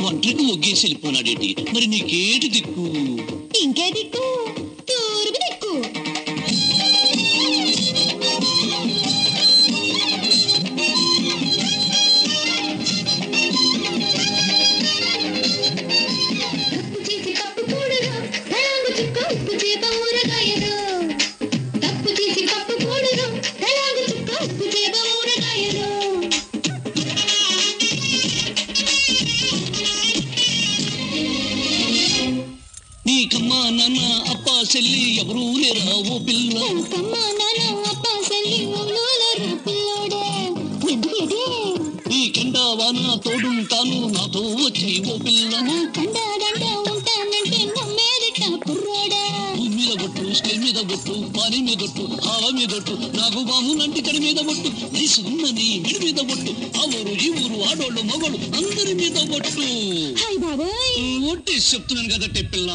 ఒంటరికి ఒగ్గేసి వెళ్ళిపోనాడేటి? మరి నీకేటి దిక్కు? ఇంకే దిక్కు, తూర్పు దిక్కు. నీకమ్మా నాన్న అప్ప చెల్లి ఎవరూ లేరా ఓ పిల్ల? నీకెండా వాన తోడుంటాను నాతో వచ్చి ఓ పిల్ల. మీద బొట్టు, స్టైల్ మీద బొట్టు, పాని మీద బొట్టు, హావ మీద బొట్టు, నాకు బాము నంటి కడి మీద బొట్టు, నీసు ఉన్నది మిడి మీద బొట్టు, ఆ ఊరు ఈ ఊరు ఆడోళ్ళు మగోళ్ళు అందరి మీద బొట్టు. ఒట్టేసి చెప్తున్నాను కదా పిల్ల.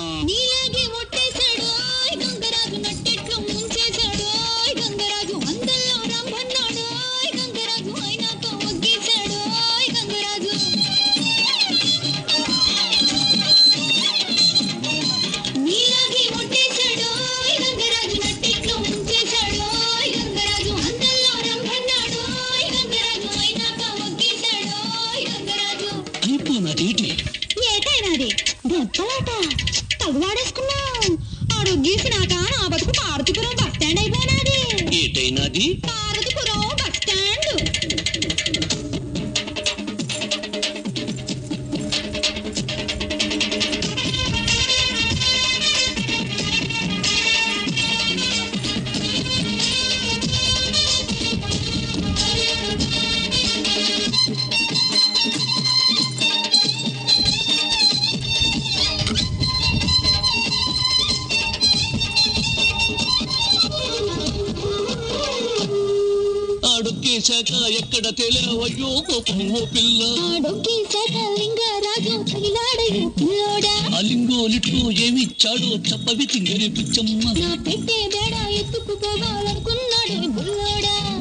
గీసినాక నా బతుకు పార్వతీపురం బస్ స్టాండ్ అయిపోయినది. ఏటైనాది? Parvathipuram bus stand. అడుక్కేశాక ఎక్కడ తెలియవయ్యో కోపం ఓ పిల్ల. అలింగో లిట్టు ఏమిచ్చాడో చెప్పవి తింగరి పిచ్చమ్మ.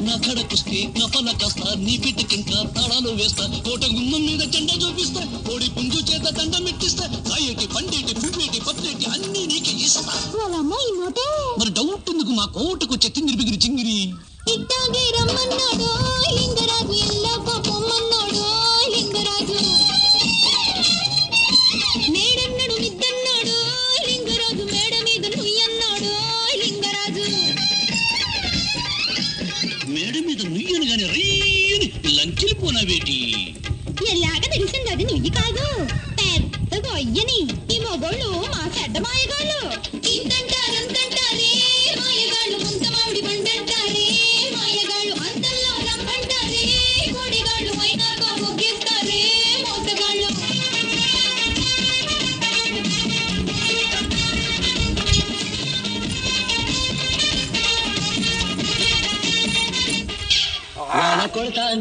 నా కడకొస్తే నా పలకస్తా, నీ బిడ్డకింకా తాళాలు వేస్తా, కోట గుమ్మం మీద జెండా చూపిస్తా, కోడి పుంజు చేత దండం పెట్టిస్తా, కాయేటి పండేటి పువ్వేటి పత్రేటి అన్ని నీకే ఇస్తా. మరి డౌట్ ఎందుకు? మా కోటకు వచ్చే తింగిరి బిగిరి చింగిరి. ఇట్టాగే రమ్మన్నాడు లింగరాజు, ఎల్లప్ప పొమ్మన్నాడు లింగరాజు. మేడన్నాడు నిద్దన్నాడు లింగరాజు, మేడ మీద నుయ్యన్నాడు లింగరాజు. మేడ మీద నుయ్యను గాని రయ్యని లంకెళ్ళిపోనావేటి? ఎలాగ తెలిసింది అది నుయ్యి కాదు, పెద్ద గొయ్యని. ఈ మొగోళ్ళు మా చెడ్డ మాయగాళ్ళు. ఇంతంటారంతంటారే మాయగాళ్ళు, ముంత మామిడి పంటంటారే మాయగాళ్ళు, అంతల్లో రమ్మంటారే కోడిగాళ్ళు, అయినాక ముగ్గేస్తారే మోసగాళ్ళు. వాన కొడతాంది